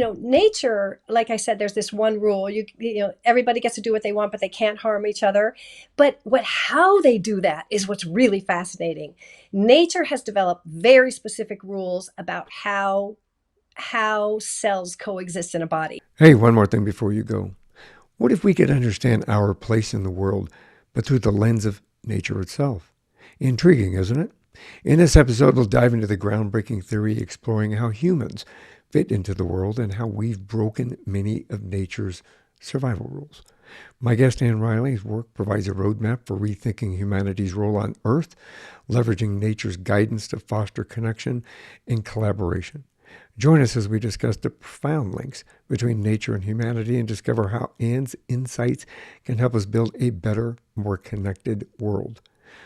nature, like I said, there's this one rule. Everybody gets to do what they want, but they can't harm each other. But how they do that is what's really fascinating. Nature has developed very specific rules about how cells coexist in a body. Hey, one more thing before you go. What if we could understand our place in the world, but through the lens of nature itself? Intriguing, isn't it? In this episode, we'll dive into the groundbreaking theory exploring how humans fit into the world and how we've broken many of nature's survival rules. My guest, Anne Reilly's work provides a roadmap for rethinking humanity's role on Earth, leveraging nature's guidance to foster connection and collaboration. Join us as we discuss the profound links between nature and humanity and discover how Anne's insights can help us build a better, more connected world.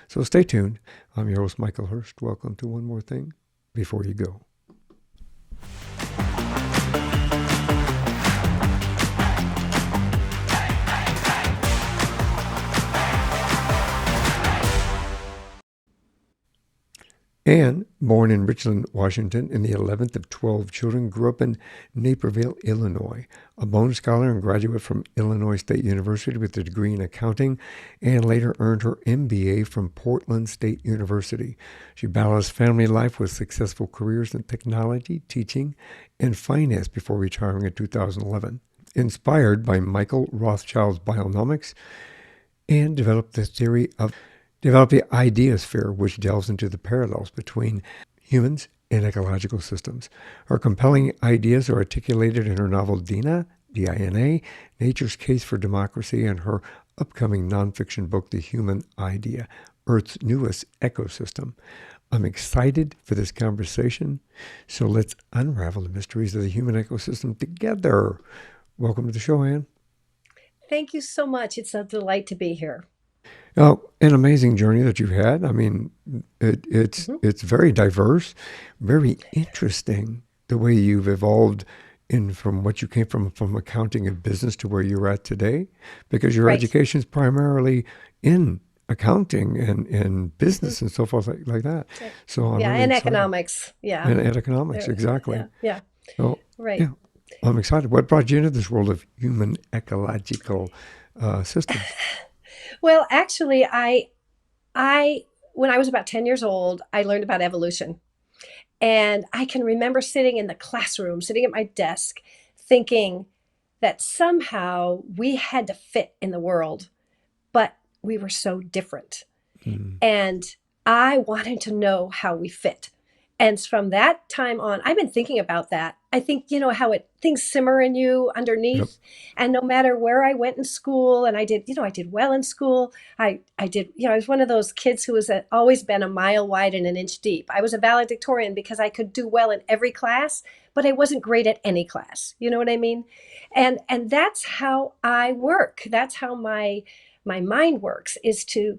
So stay tuned. I'm your host, Michael Herst. Welcome to One More Thing Before You Go. Anne, born in Richland, Washington, and the 11th of 12 children, grew up in Naperville, Illinois. A Bone Scholar and graduate from Illinois State University with a degree in accounting, Anne later earned her MBA from Portland State University. She balanced family life with successful careers in technology, teaching, and finance before retiring in 2011. Inspired by Michael Rothschild's Bionomics, Anne developed the Ideasphere, which delves into the parallels between humans and ecological systems. Her compelling ideas are articulated in her novel Dina, D-I-N-A, Nature's Case for Democracy, and her upcoming nonfiction book, The Human Idea, Earth's Newest Ecosystem. I'm excited for this conversation, so let's unravel the mysteries of the human ecosystem together. Welcome to the show, Anne. Thank you so much. It's a delight to be here. Oh, an amazing journey that you've had. I mean, it's Mhm. it's very diverse, very interesting the way you've evolved in from what you came from accounting and business to where you're at today, because your Right. education is primarily in accounting and Mhm. business and so forth like that. Yeah. So I'm Yeah, really and excited. economics. Yeah. And economics, exactly. Yeah. Yeah. So Right. yeah, I'm excited. What brought you into this world of human ecological systems? Well, actually, I when I was about 10 years old, I learned about evolution. And I can remember sitting in the classroom, sitting at my desk, thinking that somehow we had to fit in the world, but we were so different. Mm, And I wanted to know how we fit. And from that time on, I've been thinking about that. I think, how things simmer in you yep. underneath. And no matter where I went in school, and I did well in school. I did, I was one of those kids who was always been a mile wide and an inch deep. I was a valedictorian because I could do well in every class, but I wasn't great at any class. You know what I mean? And that's how I work. That's how my mind works, is to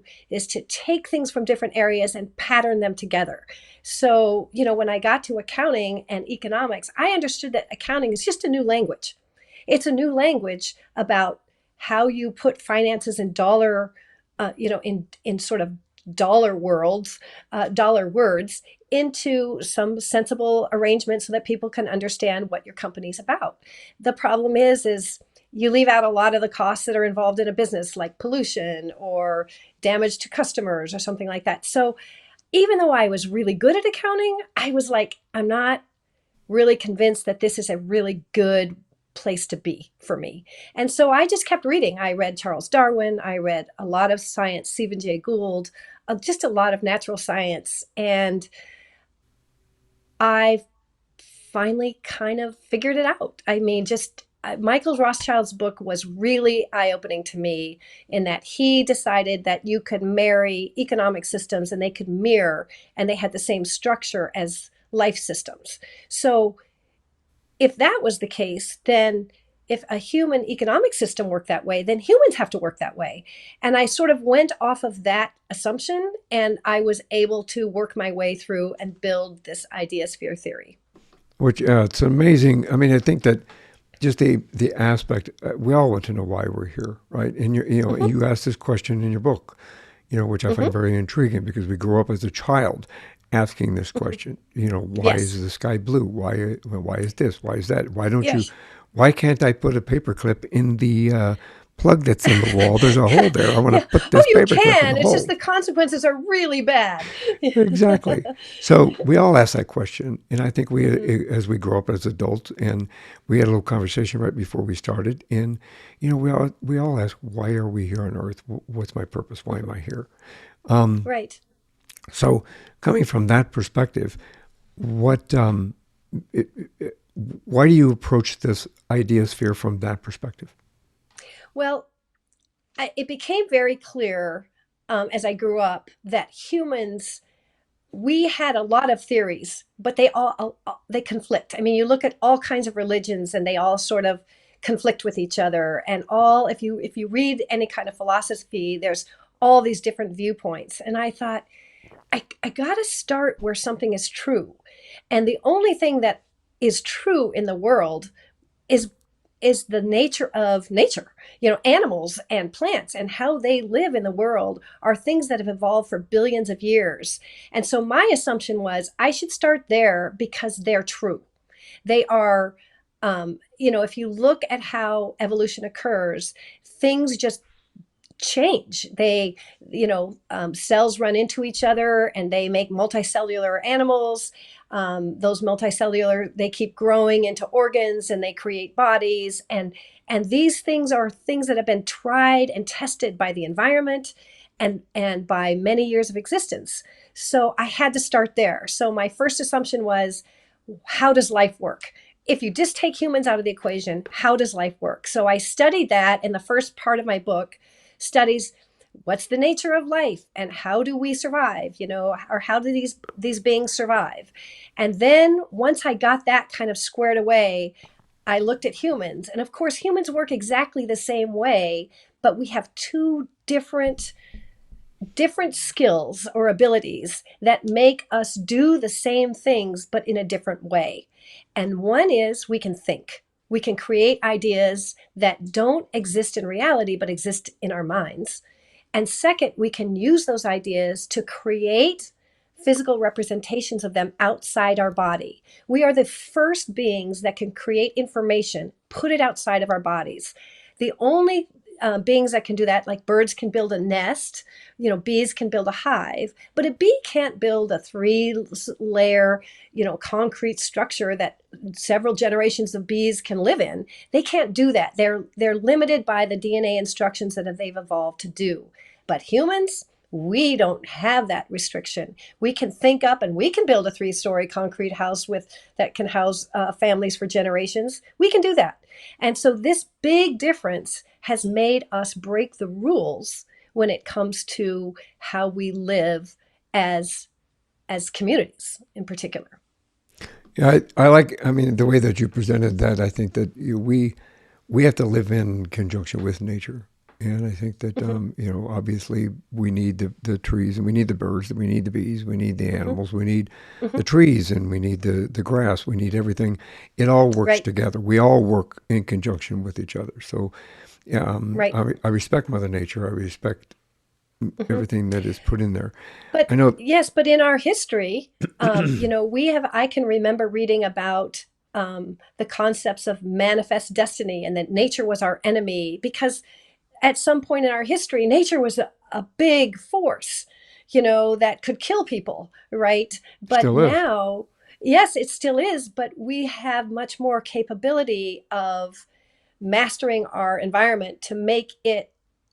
take things from different areas and pattern them together. So, when I got to accounting and economics, I understood that accounting is just a new language. It's a new language about how you put finances in dollar, in sort of dollar worlds, dollar words into some sensible arrangement so that people can understand what your company's about. The problem is you leave out a lot of the costs that are involved in a business, like pollution or damage to customers or something like that. So even though I was really good at accounting, I was like, I'm not really convinced that this is a really good place to be for me. And so I just kept reading. I read Charles Darwin, I read a lot of science, Stephen Jay Gould, just a lot of natural science. And I finally kind of figured it out. I mean, just Michael Rothschild's book was really eye opening to me in that he decided that you could marry economic systems and they could mirror and they had the same structure as life systems. So, if that was the case, then if a human economic system worked that way, then humans have to work that way. And I sort of went off of that assumption and I was able to work my way through and build this idea sphere theory. Which it's amazing. I mean, I think that just the aspect we all want to know why we're here, right? And Hmm. you asked this question in your book, which I find Hmm. very intriguing because we grow up as a child asking this question. Why Yes. is the sky blue? Why is this? Why is that? Yes. Why can't I put a paperclip in the plug that's in the wall? There's a hole there. I want to Yeah. put Oh, this you paperclip in can. the It's just hole. the consequences are really bad. Exactly. So we all ask that question, and I think we, Mhm. as we grow up as adults, and we had a little conversation right before we started, and we all ask, why are we here on Earth? What's my purpose? Why am Mhm. I here? Right. So coming from that perspective, what, it, why do you approach this idea sphere from that perspective? Well, it became very clear as I grew up that humans, we had a lot of theories, but they conflict. I mean, you look at all kinds of religions, and they all sort of conflict with each other. And all if you read any kind of philosophy, there's all these different viewpoints. And I thought, I got to start where something is true. And the only thing that is true in the world is the nature of nature. Animals and plants and how they live in the world are things that have evolved for billions of years. And so my assumption was I should start there because they're true. They are, if you look at how evolution occurs, things just change. Cells run into each other and they make multicellular animals. Those multicellular, they keep growing into organs and they create bodies. And these things are things that have been tried and tested by the environment and by many years of existence. So I had to start there. So my first assumption was, how does life work? If you just take humans out of the equation, how does life work? So I studied that in the first part of my book, studies what's the nature of life and how do we survive, or how do these beings survive. And then once I got that kind of squared away, I looked at humans, and of course humans work exactly the same way, but we have two different skills or abilities that make us do the same things but in a different way. And one is we can think. We can create ideas that don't exist in reality but exist in our minds. And second, we can use those ideas to create physical representations of them outside our body. We are the first beings that can create information, put it outside of our bodies. The only beings that can do that, like birds can build a nest, bees can build a hive, but a bee can't build a three-layer, concrete structure that several generations of bees can live in. They can't do that. They're limited by the DNA instructions that they've evolved to do. But humans, we don't have that restriction. We can think up and we can build a three-story concrete house with that can house families for generations. We can do that. And so this big difference has made us break the rules when it comes to how we live as communities in particular. Yeah, I like. I mean, the way that you presented that. I think that we have to live in conjunction with nature, and I think that Mm-hmm, obviously we need the trees, and we need the birds, and we need the bees, we need the mm-hmm, animals, we need mm-hmm. the trees, and we need the grass, we need everything. It all works Right, together. We all work in conjunction with each other. So, yeah, right. I respect Mother Nature. I respect Mm-hmm. everything that is put in there. But I know. yes, but in our history, I can remember reading about the concepts of manifest destiny and that nature was our enemy because at some point in our history, nature was a big force, that could kill people, right? But Still is. now, yes, it still is, but we have much more capability of mastering our environment to make it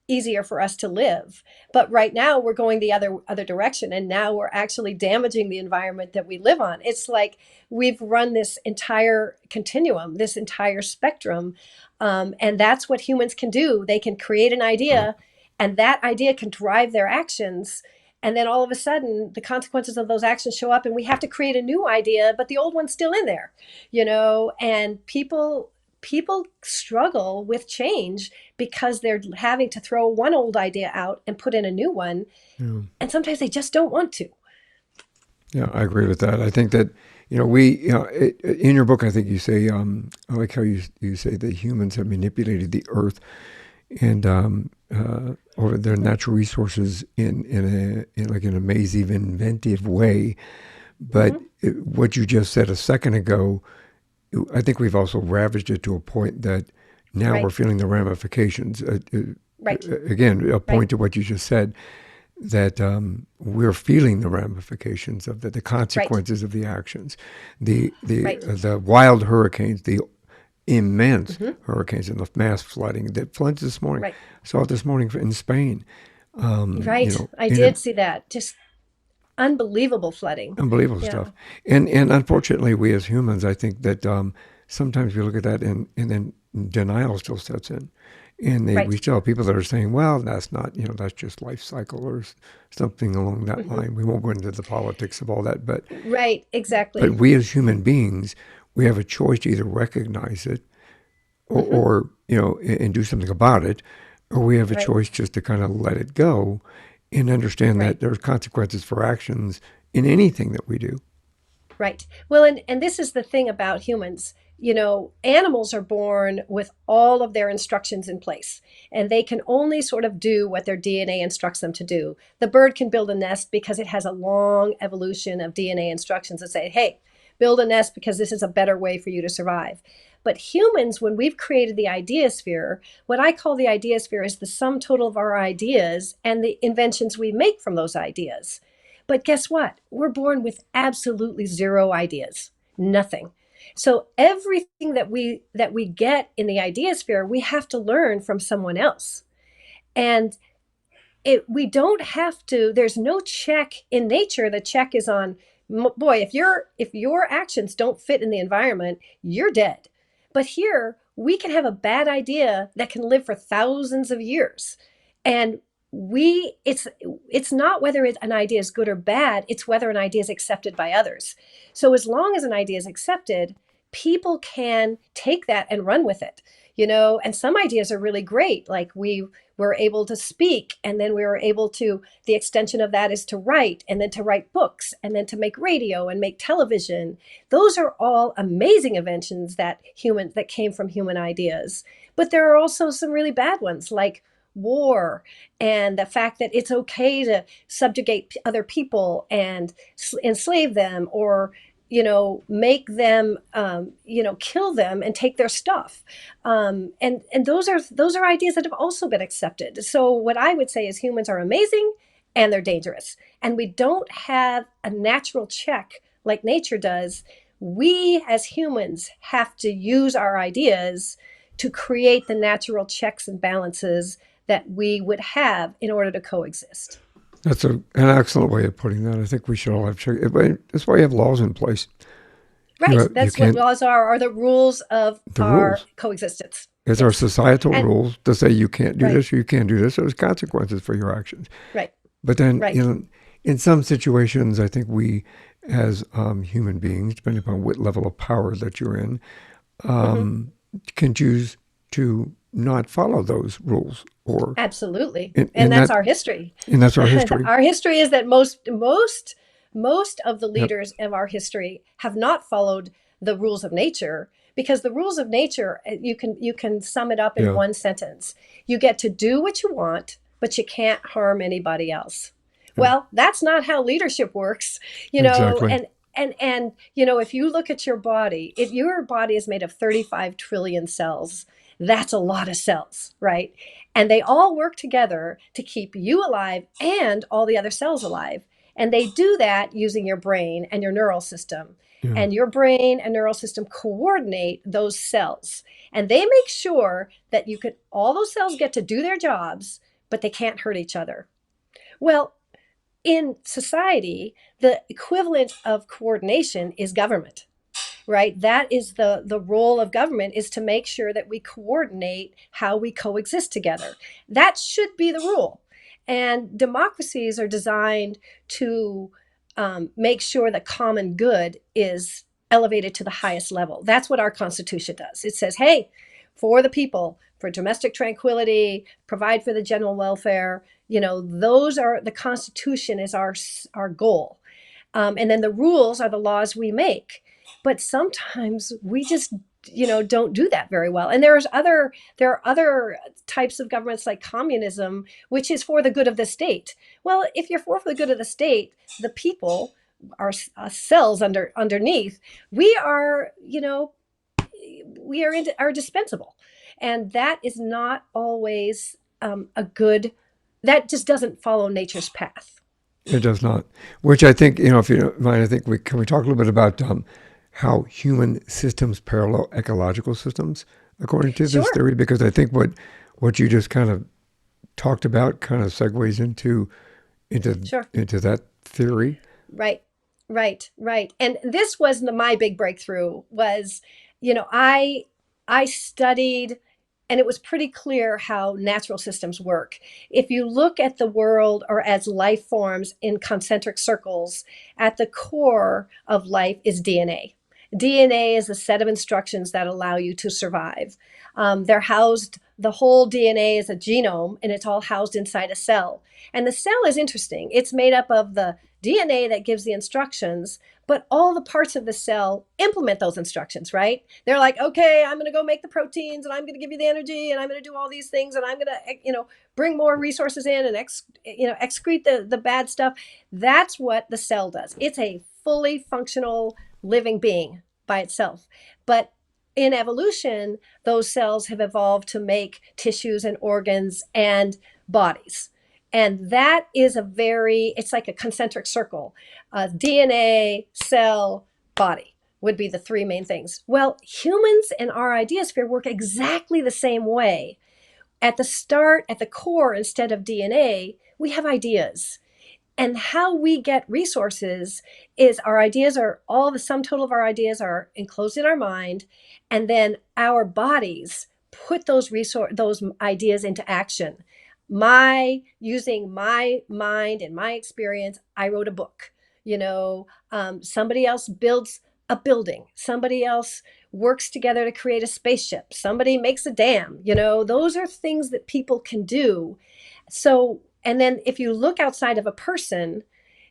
easier for us to live. But right now we're going the other direction, and now we're actually damaging the environment that we live on. It's like we've run this entire continuum, this entire spectrum, and that's what humans can do. They can create an Oh, idea, and that idea can drive their actions. And then all of a sudden, the consequences of those actions show up, and we have to create a new idea, but the old one's still in there, and people struggle with change because they're having to throw one old idea out and put in a new one, yeah. and sometimes they just don't want to. Yeah, I agree with that. I think that in your book, I think you say I like how you say that humans have manipulated the earth and over their natural resources in like an amazing, inventive way. But Hmm. what you just said a second ago, I think we've also ravaged it to a point that now we're Right, feeling the ramifications. right, Again, a right, point to what you just said, that we're feeling the ramifications of the right, consequences of the actions, right. the wild hurricanes, the immense Hmm. hurricanes, and the mass flooding that floods this morning. Right, Saw it this morning in Spain. right. I In did see that. Just unbelievable flooding. unbelievable Yeah. stuff. And unfortunately, we as humans, I think that sometimes we look at that and then denial still sets in. And we Right. still have people that are saying, well, that's not, that's just life cycle or something along that Hmm. line. We won't go into the politics of all that. Right. But Exactly. we as human beings, we have a choice to either recognize it Hmm. and do something about it, or we have a Right. choice just to kind of let it go and understand that Right. there's consequences for actions in anything that we do. Right. Well, and this is the thing about humans. Animals are born with all of their instructions in place, and they can only sort of do what their DNA instructs them to do. The bird can build a nest because it has a long evolution of DNA instructions that say, hey, build a nest because this is a better way for you to survive. But humans, when we've created the ideasphere, what I call the ideasphere is the sum total of our ideas and the inventions we make from those ideas. But guess what? We're born with absolutely zero ideas, nothing. So everything that we get in the idea sphere, we have to learn from someone else. And we don't have to, there's no check in nature. The check is on, boy, if your actions don't fit in the environment, you're dead. But here we can have a bad idea that can live for thousands of years. And it's not whether an idea is good or bad, it's whether an idea is accepted by others. So as long as an idea is accepted, people can take that and run with it. And some ideas are really great, like we were able to speak, and then we were able to, the extension of that is to write, and then to write books, and then to make radio and make television. Those are all amazing inventions that came from human ideas. But there are also some really bad ones, like war, and the fact that it's okay to subjugate other people and enslave them, or make them, kill them and take their stuff. And those are ideas that have also been accepted. So what I would say is humans are amazing and they're dangerous, and we don't have a natural check like nature does. We as humans have to use our ideas to create the natural checks and balances that we would have in order to coexist. That's an excellent way of putting that. I think we should all have check. That's why you have laws in place. Right, You that's what can't laws are the rules of the our rules. coexistence. It's our Yes. societal And rules to say you can't do right, this or you can't do this. There's consequences for your actions. right, But then, right. in some situations, I think we, as human beings, depending upon what level of power that you're in, Hmm. can choose to not follow those rules, or Absolutely. And in that's that, our history. and that's our history. Our history is that most of the Yep. leaders of our history have not followed the rules of nature, because the rules of nature, you can sum it up in Yeah. one sentence. You get to do what you want, but you can't harm anybody else. Yeah. Well, that's not how leadership works, Exactly. and if you look at your body, if your body is made of 35 trillion cells, that's a lot of cells, right? And they all work together to keep you alive and all the other cells alive. And they do that using your brain and your neural system. Yeah. And your brain and neural system coordinate those cells. And they make sure that all those cells get to do their jobs, but they can't hurt each other. Well, in society, the equivalent of coordination is government, right? That is the role of government, is to make sure that we coordinate how we coexist together. That should be the rule. And democracies are designed to make sure that common good is elevated to the highest level. That's what our Constitution does. It says, hey, for the people, for domestic tranquility, provide for the general welfare. Those are, the Constitution is our goal. And then the rules are the laws we make. But sometimes we just don't do that very well. And there are other types of governments like communism, which is for the good of the state. Well, if you're for the good of the state, the people, our cells underneath, we are, are dispensable, and that is not always a good. That just doesn't follow nature's path. It does not. Which I think, if you don't mind, I think we talk a little bit about how human systems parallel ecological systems according to this Sure, theory, because I think what you just kind of talked about kind of segues into sure. into that theory. Right, right. And this was my big breakthrough was, I studied, and it was pretty clear how natural systems work. If you look at the world or as life forms in concentric circles, at the core of life is DNA. DNA is a set of instructions that allow you to survive. They're housed, the whole DNA is a genome, and it's all housed inside a cell. And the cell is interesting. It's made up of the DNA that gives the instructions, but all the parts of the cell implement those instructions, right? They're like, okay, I'm going to go make the proteins, and I'm going to give you the energy, and I'm going to do all these things, and I'm going to, bring more resources in and excrete the bad stuff. That's what the cell does. It's a fully functional living being by itself. But in evolution, those cells have evolved to make tissues and organs and bodies. And that is it's like a concentric circle. DNA, cell, body would be the three main things. Well, humans in our Ideasphere work exactly the same way. At the start, at the core, instead of DNA, we have ideas. And how we get resources is our ideas are all the sum total of our ideas are enclosed in our mind, and then our bodies put those ideas into action. My Using my mind and my experience, I wrote a book. Somebody else builds a building, somebody else works together to create a spaceship, somebody makes a dam. Those are things that people can do. So, and then if you look outside of a person,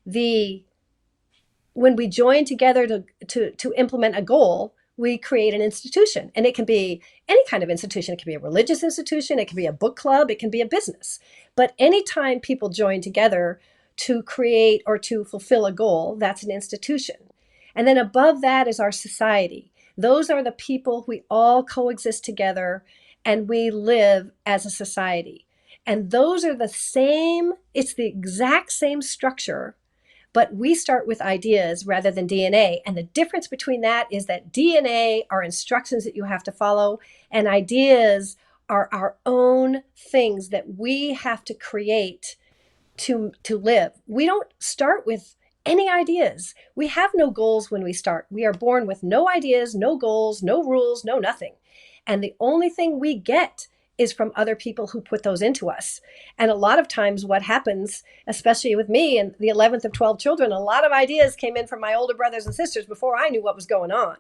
the when we join together to implement a goal, we create an institution. And it can be any kind of institution. It can be a religious institution, it can be a book club, it can be a business. But anytime people join together to create or to fulfill a goal, that's an institution. And then above that is our society. Those are the people, we all coexist together and we live as a society. And those are it's the exact same structure, but we start with ideas rather than DNA. And the difference between that is that DNA are instructions that you have to follow, and ideas are our own things that we have to create to live. We don't start with any ideas. We have no goals when we start. We are born with no ideas, no goals, no rules, no nothing. And the only thing we get is from other people who put those into us. And a lot of times what happens, especially with me and the 11th of 12 children, a lot of ideas came in from my older brothers and sisters before I knew what was going on,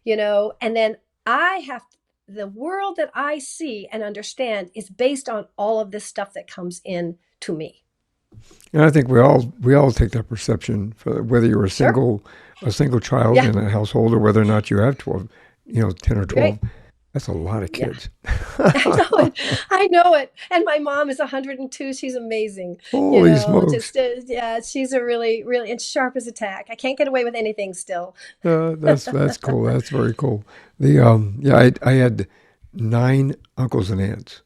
and then the world that I see and understand is based on all of this stuff that comes in to me. And I think we all take that perception for whether you're Sure. a single child Yeah. in a household or whether or not you have 12, 10 or 12. Right. That's a lot of Yeah. kids. I know it. I know it. And my mom is 102. She's amazing. Holy smokes. Yeah, she's a really, really, and sharp as a tack. I can't get away with anything still. That's cool. That's very cool. Yeah, I had 9 uncles and aunts.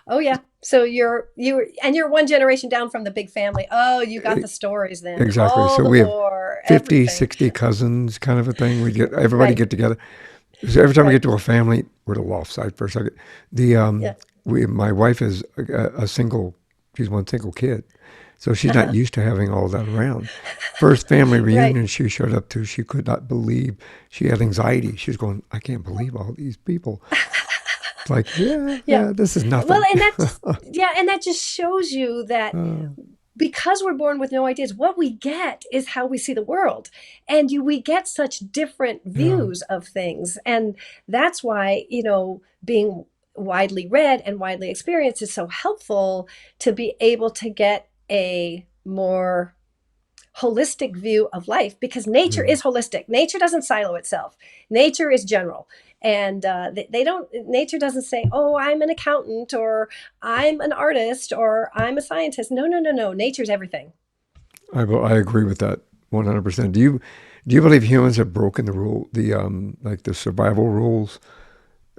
Oh yeah. So you're one generation down from the big family. Oh, you got the stories then. Exactly. All So the we have lore, 50, everything. 60 cousins, kind of a thing. We get everybody Right. get together. So every time we Right. get to a family, we're the loft side for a second. The Yeah. we my wife is a single. She's one single kid, so she's not Uh-huh. used to having all that around. First family Right. reunion she showed up to, she could not believe. She had anxiety. She was going, I can't believe all these people. It's like, yeah, Yeah. this is Well, nothing. and that just shows you that Uh, because we're born with no ideas, what we get is how we see the world. And we get such different yeah. views of things. And that's why, being widely read and widely experienced is so helpful to be able to get a more holistic view of life, because nature Mm. is holistic. Nature doesn't silo itself. Nature is general. And they don't, nature doesn't say, oh, I'm an accountant, or I'm an artist, or I'm a scientist. No, no, no, no. Nature's everything. I agree with that 100%. Do you believe humans have broken the rule, the like the survival rules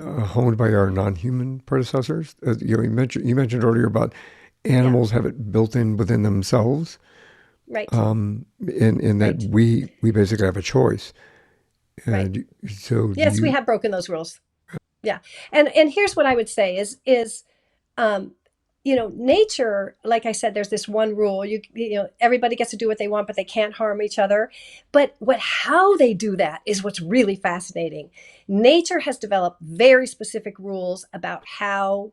honed by our non-human predecessors? You mentioned earlier about Yeah, animals have it built in within themselves, right, in that right, we basically have a choice. right. And so do Yes, we you? have broken those rules. Yeah. And here's what I would say is um nature, like I said, there's this one rule. Everybody gets to do what they want, but they can't harm each other. But what how they do that is what's really fascinating. Nature has developed very specific rules about how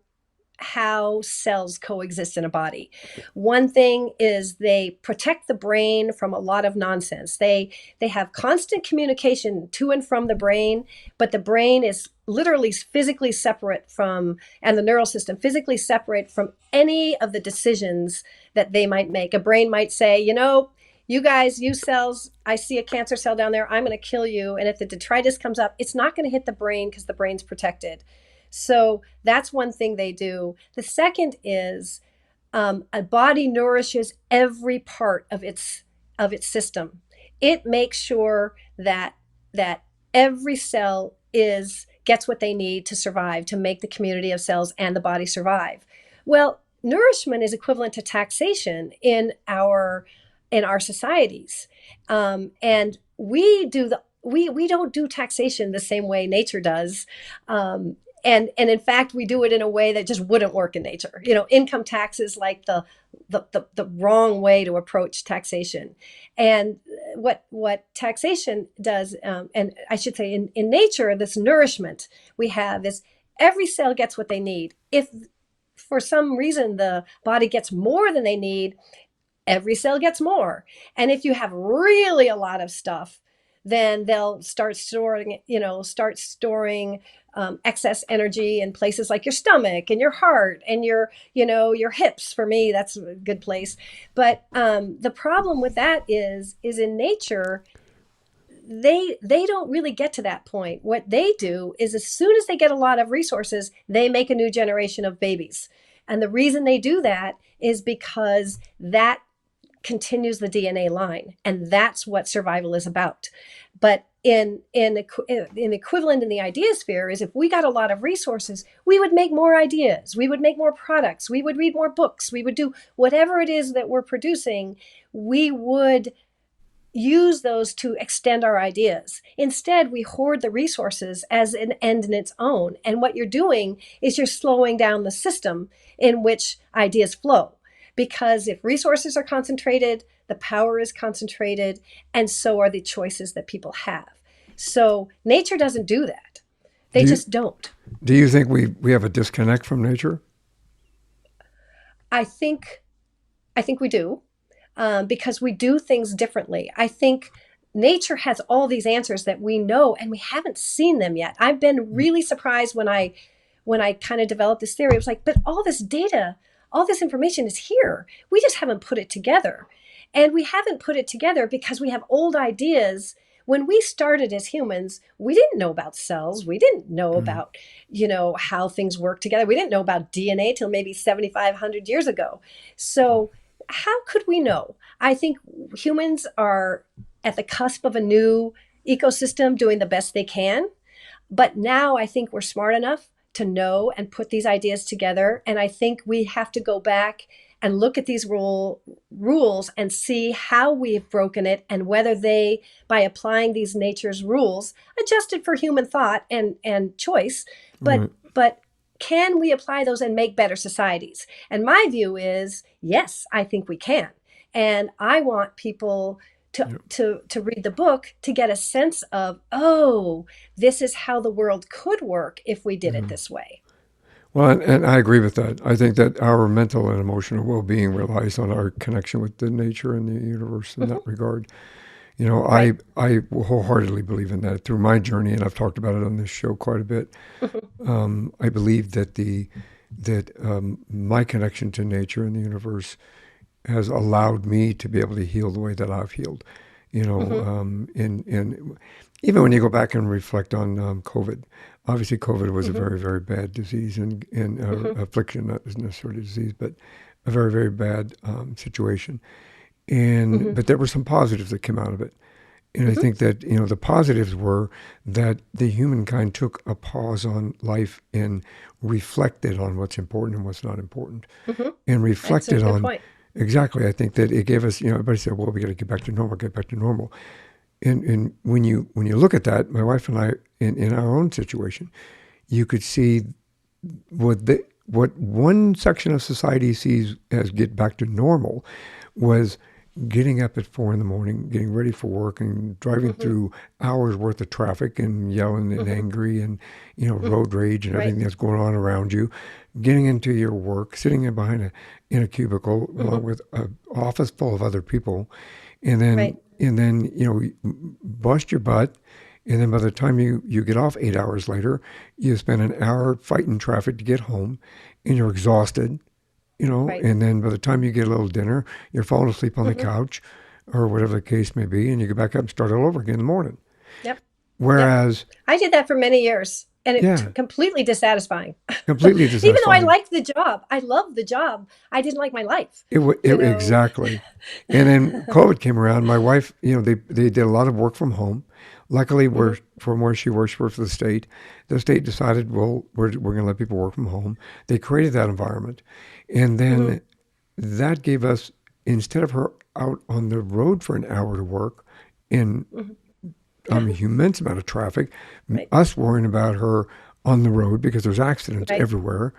cells coexist in a body. One thing is they protect the brain from a lot of nonsense. They have constant communication to and from the brain, but the brain is literally physically separate from, and the neural system physically separate from any of the decisions that they might make. A brain might say, you guys, you cells, I see a cancer cell down there, I'm going to kill you. And if the detritus comes up, it's not going to hit the brain because the brain's protected. So that's one thing they do. The second is a body nourishes every part of its system. It makes sure that every cell is gets what they need to survive, to make the community of cells and the body survive. Well, nourishment is equivalent to taxation in our societies, and we don't do taxation the same way nature does. And in fact, we do it in a way that just wouldn't work in nature. Income tax is like the wrong way to approach taxation. And what taxation does, and I should say in nature, this nourishment we have is every cell gets what they need. If for some reason the body gets more than they need, every cell gets more. And if you have really a lot of stuff, then they'll start storing excess energy in places like your stomach and your heart and your hips. For me, that's a good place. But the problem with that is in nature, they don't really get to that point. What they do is, as soon as they get a lot of resources, they make a new generation of babies. And the reason they do that is because that continues the DNA line, and that's what survival is about. But in equivalent in the Ideasphere is, if we got a lot of resources, we would make more ideas, we would make more products, we would read more books, we would do whatever it is that we're producing. We would use those to extend our ideas. Instead, we hoard the resources as an end in its own. And what you're doing is you're slowing down the system in which ideas flow. Because if resources are concentrated, the power is concentrated, and so are the choices that people have. So nature doesn't do that. They Do you just don't. do you think we have a disconnect from nature? I think I think we do, because we do things differently. I think nature has all these answers that we know, and we haven't seen them yet. I've been really surprised when I kind of developed this theory. It was like, but all this data, all this information is here. We just haven't put it together. And we haven't put it together because we have old ideas. When we started as humans, we didn't know about cells. We didn't know Mm. about, how things work together. We didn't know about DNA till maybe 7,500 years ago. So how could we know? I think humans are at the cusp of a new ecosystem doing the best they can. But now I think we're smart enough to know and put these ideas together. And I think we have to go back and look at these rules and see how we've broken it, and whether they, by applying these nature's rules, adjusted for human thought and choice, but Right. but can we apply those and make better societies? And my view is yes, I think we can. And I want people to Yep. to read the book to get a sense of, oh, this is how the world could work if we did it Yeah. this way. Well, and I agree with that. I think that our mental and emotional well-being relies on our connection with the nature and the universe in that Hmm. regard. You know, I Right. I wholeheartedly believe in that through my journey, and I've talked about it on this show quite a bit. Hmm. I believe that my connection to nature and the universe has allowed me to be able to heal the way that I've healed. You know, Hmm. in even when you go back and reflect on COVID, obviously COVID was a Hmm. very, very bad disease and Hmm. affliction, not necessarily disease, but a very, very bad situation. And Hmm. but there were some positives that came out of it. And I Hmm. think that, the positives were that the humankind took a pause on life and reflected on what's important and what's not important, Hmm. and That's a reflected good on point. exactly. I think that it gave us, everybody said, well, we got to get back to normal, get back to normal. And when you look at that, my wife and I, in our own situation, you could see what one section of society sees as get back to normal was getting up at 4 in the morning, getting ready for work, and driving Hmm. through hours worth of traffic and yelling and Hmm. angry and Hmm. road rage and Right. everything that's going on around you. Getting into your work, sitting in behind in a cubicle Hmm. along with an office full of other people, Right. and then bust your butt, and then by the time you get off 8 hours later, you spend an hour fighting traffic to get home, and you're exhausted, Right. and then by the time you get a little dinner, you're falling asleep on the Hmm. couch, or whatever the case may be, and you get back up and start all over again in the morning. Yep. Yep. Whereas, I did that for many years, and yeah, completely dissatisfying. completely Even though I dissatisfying. liked the job, I loved the job. I didn't like my life. It You know. exactly. And then COVID came around. My wife, they did a lot of work from home. Luckily, Hmm. from where she worked for the state. The state decided, well, we're going to let people work from home. They created that environment, and Hmm. then that gave us, instead of her out on the road for an hour to work in Hmm. an immense amount of traffic, Right. us worrying about her on the road because there's accidents Right. everywhere,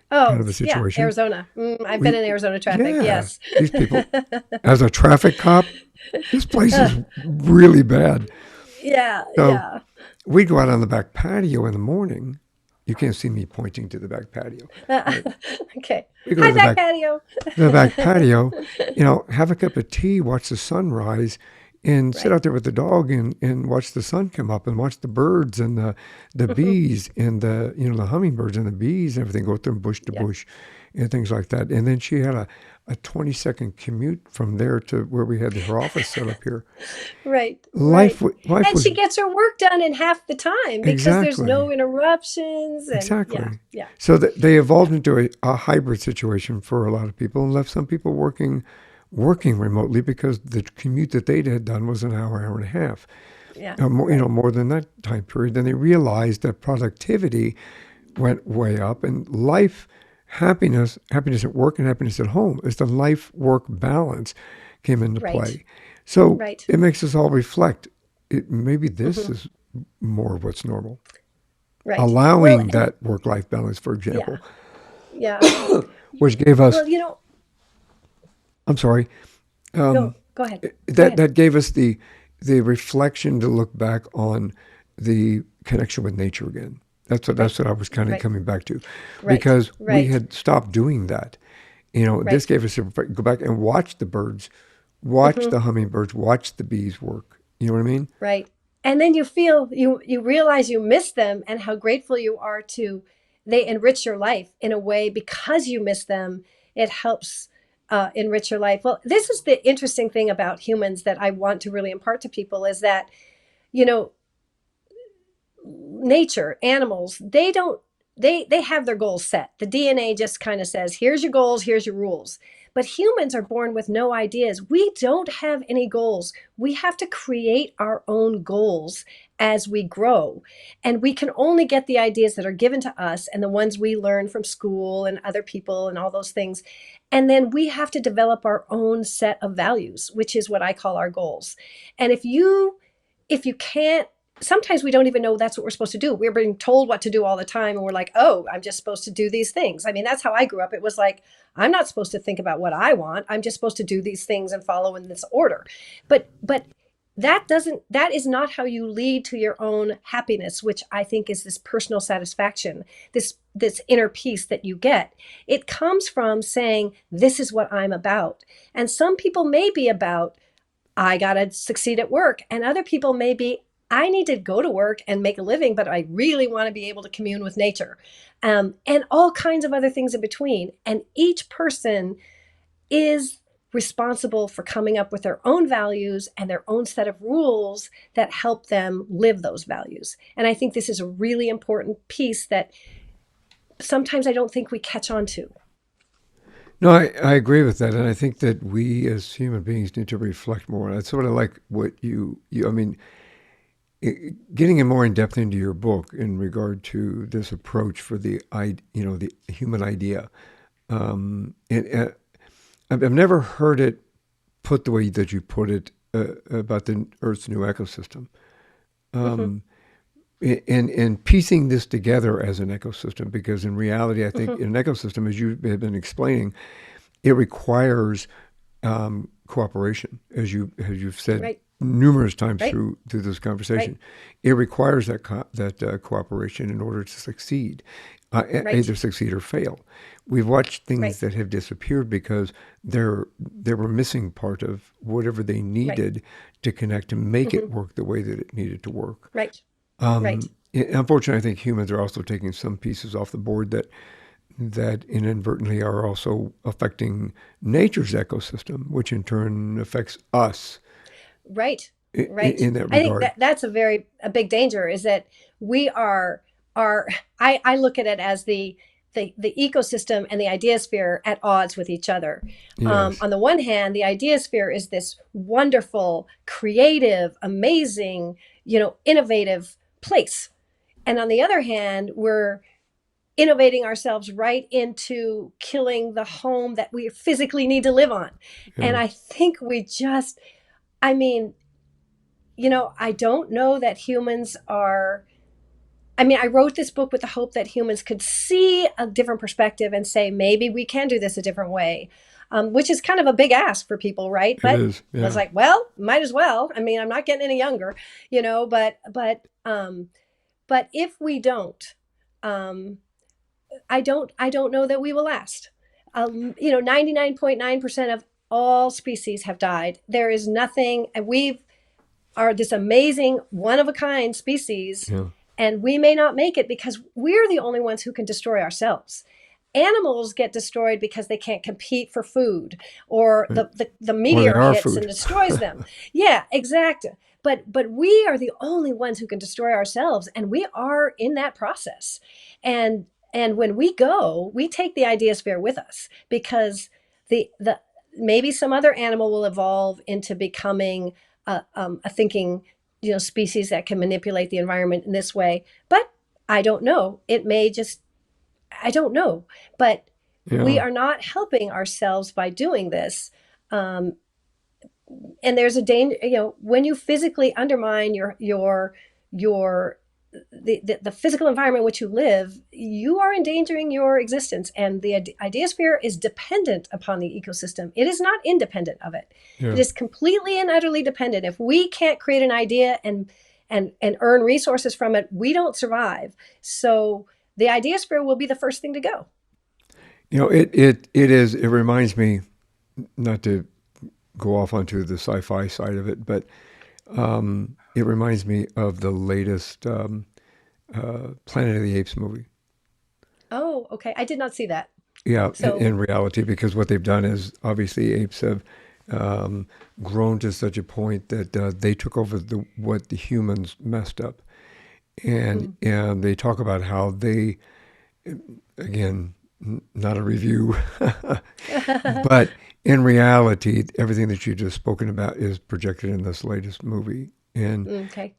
kind Oh, of a yeah, situation. Arizona. I've been We, in Arizona traffic. yeah, Yes. these people, as a traffic cop, this place Uh, is really bad. yeah, So yeah. we go out on the back patio in the morning. You can't see me pointing to the back patio, Uh, but okay. we go to Hi, back patio. the back patio, have a cup of tea, watch the sunrise, and sit Right. out there with the dog and watch the sun come up and watch the birds and the Hmm. bees and the hummingbirds and the bees and everything go from bush to Yeah. bush and things like that. And then she had a 20-second commute from there to where we had her office set up here. Right. Right. Life And was she gets her work done in half the time because there's exactly. no interruptions. And yeah, Exactly. yeah. So they evolved into a hybrid situation for a lot of people and left some people working remotely because the commute that they had done was an hour, hour and a half, Yeah. more, Right. more than that time period. Then they realized that productivity went way up and happiness at work and happiness at home is the life work balance came into Right. play. So Right. it makes us all reflect. Maybe this Hmm. is more of what's normal. Right. Well, Allowing and that work life balance, for yeah. example, Yeah. which gave us, Well, I'm sorry, no, go ahead. Go that ahead. that gave us the reflection to look back on the connection with nature again. Right. That's what I was kind of Right. coming back to, Right. because we Right. had stopped doing that. This Right. gave us go back and watch the birds, watch Hmm. the hummingbirds, watch the bees work. You know what I mean? Right. And then you realize you miss them and how grateful you are to they enrich your life in a way because you miss them. It helps enrich your life. Well, this is the interesting thing about humans that I want to really impart to people is that, you know, nature, animals, they have their goals set. The DNA just kind of says, here's your goals, here's your rules. But humans are born with no ideas. We don't have any goals. We have to create our own goals as we grow. And we can only get the ideas that are given to us and the ones we learn from school and other people and all those things. And then we have to develop our own set of values, which is what I call our goals. And if you can't, sometimes we don't even know that's what we're supposed to do. We're being told what to do all the time and we're like, oh, I'm just supposed to do these things. I mean, that's how I grew up. It was like, I'm not supposed to think about what I want. I'm just supposed to do these things and follow in this order. But that is not how you lead to your own happiness, which I think is this personal satisfaction, this inner peace that you get. It comes from saying, this is what I'm about. And some people may be about, I got to succeed at work. And other people may be, I need to go to work and make a living, but I really want to be able to commune with nature, and all kinds of other things in between. And each person is responsible for coming up with their own values and their own set of rules that help them live those values. And I think this is a really important piece that sometimes I don't think we catch on to. No, I agree with that, and I think that we as human beings need to reflect more. That's sort of like what I mean, getting in more in depth into your book in regard to this approach for the human idea. And I've never heard it put the way that you put it about the Earth's new ecosystem. Mm-hmm. Um, and piecing this together as an ecosystem, because in reality, I think Mm-hmm. in an ecosystem, as you have been explaining, it requires cooperation, as you've said Right. numerous times Right. through this Right. conversation. It requires that cooperation in order to succeed, Right. either succeed or fail. We've watched things Right. that have disappeared because they were missing part of whatever they Right. needed to connect to make it Mm-hmm. work the way that it needed to work. Right. Right. Unfortunately, I think humans are also taking some pieces off the board that inadvertently are also affecting nature's ecosystem, which in turn affects us Right. Right. in that I think regard. that that's a big danger is that we are I look at it as the ecosystem and the ideasphere at odds with each other. Yes, On the one hand, the ideasphere is this wonderful, creative, amazing, innovative place. And on the other hand, we're innovating ourselves right into killing the home that we physically need to live on. And yeah, I think I mean, I don't know that humans are. I mean, I wrote this book with the hope that humans could see a different perspective and say, maybe we can do this a different way, which is kind of a big ask for people, right? it But is. I was Yeah, like, well, might as well. I mean, I'm not getting any younger, but if we don't, um, I don't know that we will last. 99.9% of all species have died. There is nothing, and we are this amazing one of a kind species, yeah, and we may not make it because we're the only ones who can destroy ourselves. Animals get destroyed because they can't compete for food, or right. the Or they meteor are hits and food. destroys them. Yeah, exactly. But we are the only ones who can destroy ourselves, and we are in that process. And when we go, we take the ideasphere with us, because the maybe some other animal will evolve into becoming a thinking species that can manipulate the environment in this way. But I don't know. It may just, I don't know. But we Yeah, are not helping ourselves by doing this. Um, and there's a danger, when you physically undermine your the physical environment in which you live, you are endangering your existence. And the ideasphere is dependent upon the ecosystem. It is not independent of it. It yeah. is completely and utterly dependent. If we can't create an idea and earn resources from it, we don't survive. So the ideasphere will be the first thing to go. It is. It reminds me, not to go off onto the sci-fi side of it, but it reminds me of the latest Planet of the Apes movie. Oh, okay. I did not see that. Yeah, So, in reality, because what they've done is obviously apes have um, grown to such a point that they took over what the humans messed up, mm. and they talk about how they, again, not a review, but in reality, everything that you just spoken about is projected in this latest movie, and Okay.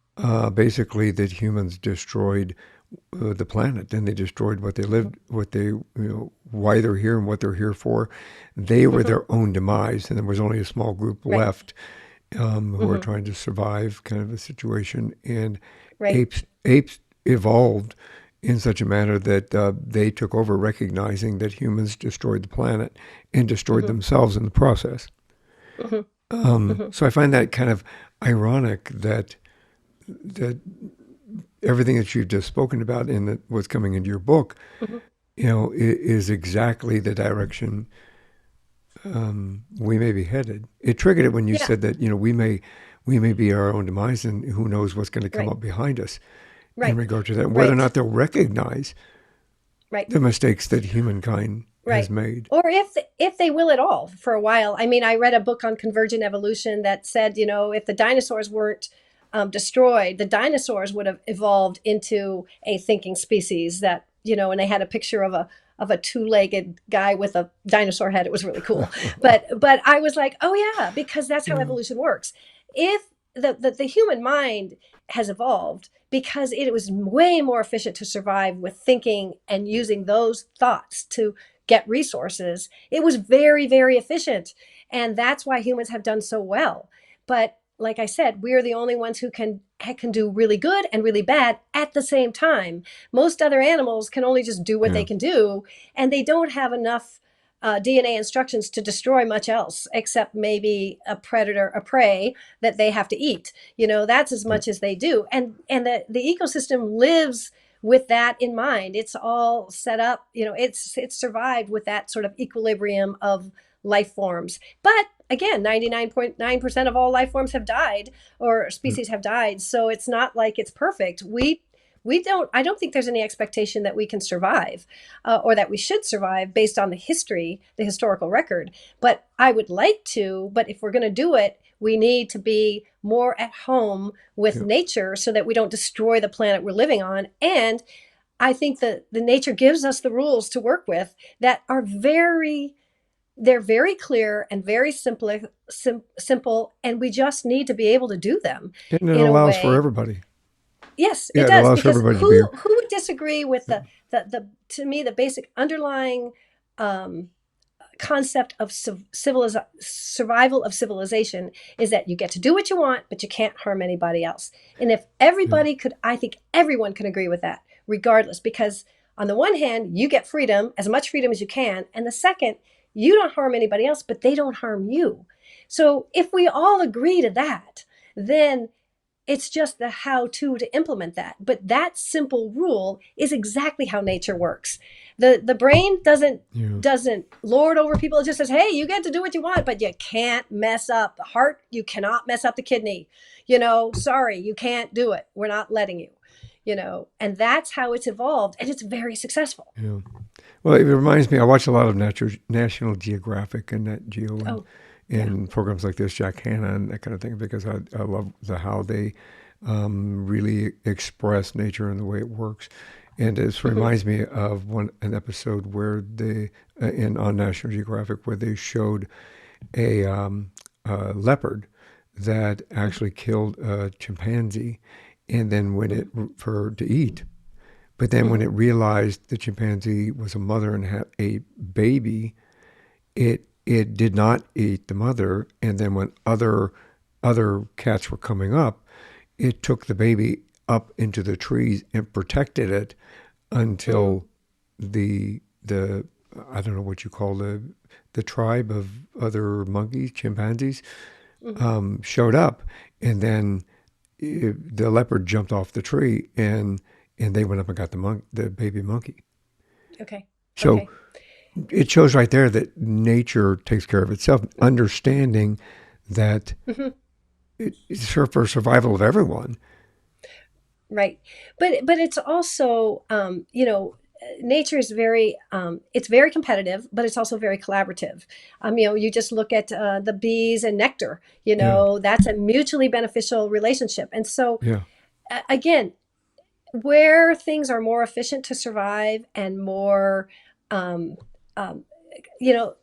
basically that humans destroyed the planet, and they destroyed what they lived, why they're here and what they're here for. They were Hmm. their own demise, and there was only a small group Right. left who were Hmm. trying to survive kind of a situation. And Right. apes evolved in such a manner that they took over, recognizing that humans destroyed the planet and destroyed Hmm. themselves in the process. Hmm. Hmm. So I find that kind of ironic that everything that you've just spoken about and that what's coming into your book, Hmm. is exactly the direction we may be headed. It triggered it when you Yeah. said that we may be our own demise, and who knows what's going to come Right. up behind us in Right. regard to that, and whether or Right. not they'll recognize Right. the mistakes that humankind has Right. made. Or if they will at all for a while. I mean, I read a book on convergent evolution that said, if the dinosaurs weren't destroyed, the dinosaurs would have evolved into a thinking species that, and they had a picture of a two-legged guy with a dinosaur head. It was really cool. But I was like, oh yeah, because that's how Yeah. evolution works. If the human mind has evolved because it was way more efficient to survive with thinking and using those thoughts to get resources. It was very, very efficient. And that's why humans have done so well. But like I said, we're the only ones who can do really good and really bad at the same time. Most other animals can only just do what they Yeah. can do, and they don't have enough DNA instructions to destroy much else, except maybe a predator, a prey that they have to eat. That's as Yeah. much as they do, and the ecosystem lives with that in mind. It's all set up. It's survived with that sort of equilibrium of life forms. But again, 99.9% of all life forms have died, or Mm. species have died. So it's not like it's perfect. I don't think there's any expectation that we can survive, or that we should survive based on the historical record. But I would like to. But if we're going to do it, we need to be more at home with Yeah. nature so that we don't destroy the planet we're living on. And I think that the nature gives us the rules to work with that are they're very clear and very simple, and we just need to be able to do them And it in a allows for way. everybody. Yes, it Yeah, it does, allows for because everybody to be. who would disagree with the to me the basic underlying um, concept of survival of civilization is that you get to do what you want, but you can't harm anybody else. And if Yeah. everybody could, I think everyone can agree with that, regardless, because on the one hand, you get freedom, as much freedom as you can. And the second, you don't harm anybody else, but they don't harm you. So if we all agree to that, then it's just the how to implement that. But that simple rule is exactly how nature works. The brain Yeah. doesn't lord over people. It just says, hey, you get to do what you want, but you can't mess up the heart. You cannot mess up the kidney. Sorry, you can't do it. We're not letting you. And that's how it's evolved, and it's very successful. Yeah. Well, it reminds me. I watch a lot of National Geographic and Nat Geo Oh, yeah. and programs like this, Jack Hanna and that kind of thing, because I love how they really express nature and the way it works. And this Hmm. reminds me of an episode where they in on National Geographic where they showed a leopard that actually killed a chimpanzee, and then when it for to eat. But then when Hmm. it realized the chimpanzee was a mother and had a baby, it did not eat the mother. And then when other cats were coming up, it took the baby up into the trees and protected it Hmm. until the I don't know what you call the tribe of other monkeys, chimpanzees, Hmm. showed up, and then the leopard jumped off the tree and they went up and got the baby monkey. Okay. So Okay. it shows right there that nature takes care of itself, understanding that Hmm. it's for survival of everyone. Right. But it's also, nature is very it's very competitive, but it's also very collaborative. You just look at the bees and nectar. Yeah, That's a mutually beneficial relationship. And so yeah, again, where things are more efficient to survive and more um, um, you know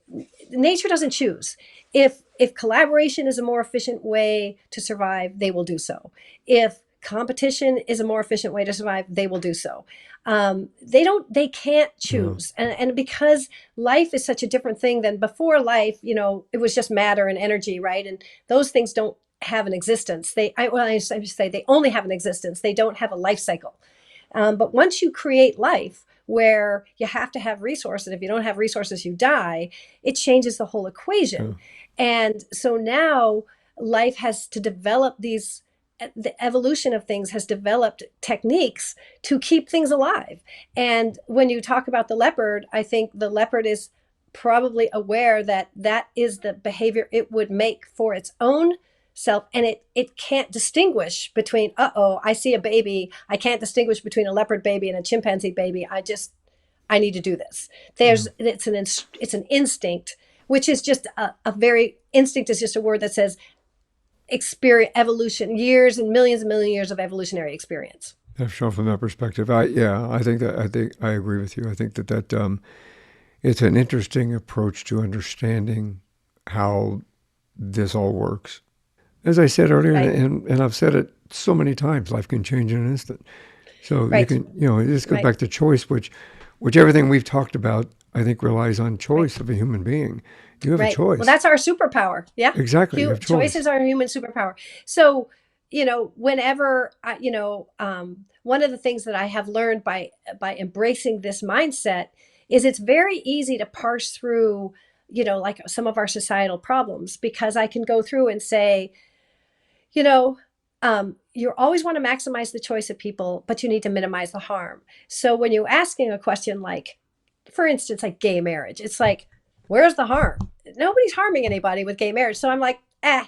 nature doesn't choose. If collaboration is a more efficient way to survive, they will do so. If competition is a more efficient way to survive, they will do so. They can't yeah, choose. And because life is such a different thing than before life, it was just matter and energy, right? And those things don't have an existence. I should say they only have an existence. They don't have a life cycle. But once you create life where you have to have resources, if you don't have resources, you die, it changes the whole yeah, equation. And so now life has to develop the evolution of things has developed techniques to keep things alive. And when you talk about the leopard, I think the leopard is probably aware that that is the behavior it would make for its own self, and it can't distinguish between, I see a baby, I can't distinguish between a leopard baby and a chimpanzee baby. I need to do this. Yeah. It's an instinct, which is just a very instinct is just a word that says experience, evolution, years and million years of evolutionary experience. I've shown from that perspective. I think I agree with you. I think that it's an interesting approach to understanding how this all works. As I said earlier, Right, and I've said it so many times, life can change in an instant. So you right, can, it just goes right, back to choice, which everything we've talked about, I think, relies on right. choice of a human being. You have a Right. Well, choice. that's our superpower. Yeah. Exactly. You have Choice choice. is our human superpower. So, whenever one of the things that I have learned by embracing this mindset is it's very easy to parse through, like some of our societal problems because I can go through and say, you know, you always want to maximize the choice of people, but you need to minimize the harm. So when you're asking a question like, for instance, like gay marriage, it's like, where's the harm? Nobody's harming anybody with gay marriage. So I'm like,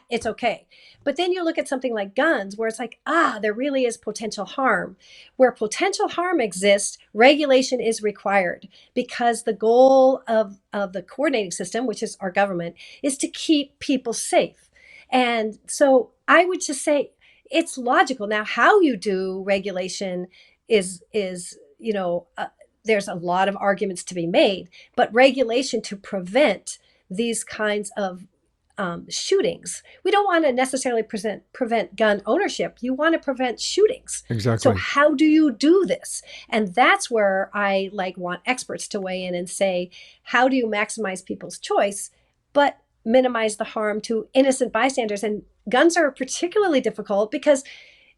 it's okay. But then you look at something like guns, where it's like, there really is potential harm. Where potential harm exists, regulation is required because the goal of the coordinating system, which is our government, is to keep people safe. And so I would just say it's logical. Now, how you do regulation is there's a lot of arguments to be made, but regulation to prevent these kinds of shootings. We don't want to necessarily prevent gun ownership. You want to prevent shootings. So Exactly. how do you do this? And that's where I want experts to weigh in and say, how do you maximize people's choice, but minimize the harm to innocent bystanders? And guns are particularly difficult because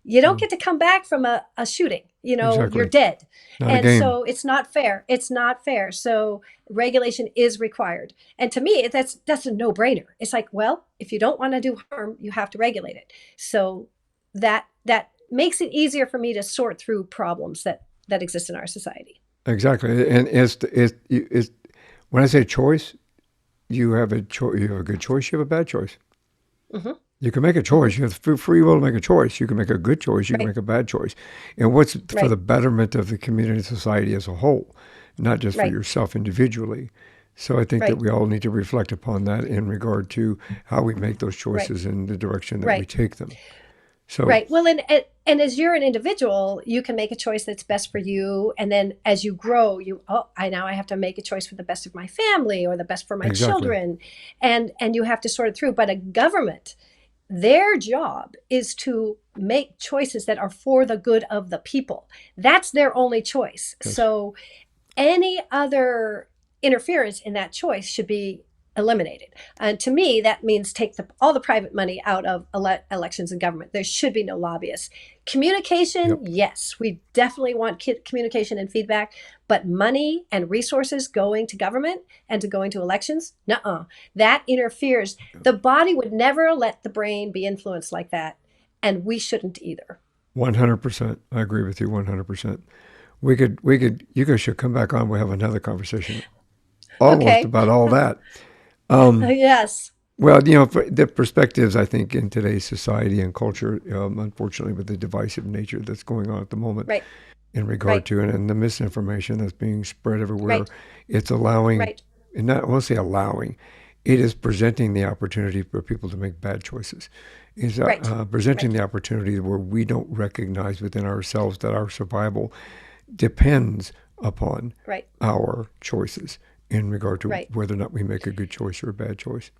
you don't Mm, get to come back from a shooting. You're exactly. dead. Not a And game. so it's not fair. It's not fair. So regulation is required. And to me, that's a no-brainer. It's like, well, if you don't want to do harm, you have to regulate it. So that makes it easier for me to sort through problems that exist in our society. Exactly. And when I say choice, you have a choice. You have a good choice. You have a bad choice. Hmm. You can make a Hmm. choice. You have free will to make a choice. You can make a good choice. You can Right. make a bad choice. And what's for the Right. betterment of the community and society as a whole, not just for Right. yourself individually. So I think that Right. we all need to reflect upon that in regard to how we make those Right. choices in the direction that we Right. take them. So, Right. Well, and as you're an individual, you can make a choice that's best for you. And then as you grow, I have to make a choice for the best of my family or the best for my exactly. children. And you have to sort it through. But a government, their job is to make choices that are for the good of the people. That's their only choice. Yes. So any other interference in that choice should be eliminated. And to me, that means take all the private money out of elections and government. There should be no lobbyists. Communication, Yep. yes, we definitely want communication and feedback, but money and resources going to government and to going to elections, nuh-uh. That interferes. The body would never let the brain be influenced like that, and we shouldn't either. 100%. I agree with you 100%. You guys should come back on. We'll have another conversation almost Okay. about all that. Um, Yes. Well, the perspectives, I think, in today's society and culture, unfortunately, with the divisive nature that's going on at the moment Right. in regard Right. to it and the misinformation that's being spread everywhere, Right. it's allowing, Right. and not, I won't say allowing, it is presenting the opportunity for people to make bad choices. Is Right. presenting Right. the opportunity where we don't recognize within ourselves that our survival depends upon Right. our choices in regard to Right. whether or not we make a good choice or a bad choice.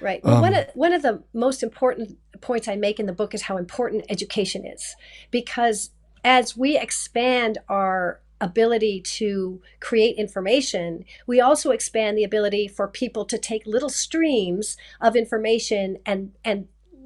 Right. Well, one Um, of one of the most important points I make in the book is how important education is, because as we expand our ability to create information, we also expand the ability for people to take little streams of information and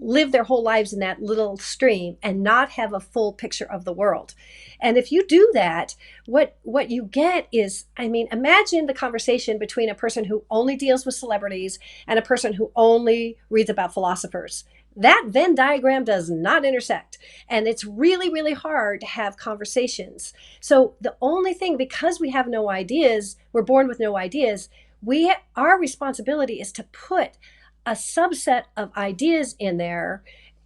live their whole lives in that little stream and not have a full picture of the world. And if you do that, what you get is, I mean, imagine the conversation between a person who only deals with celebrities and a person who only reads about philosophers. That Venn diagram does not intersect. And it's really, really hard to have conversations. So the only thing, because we have no ideas, we're born with no ideas, our responsibility is to put a subset of ideas in there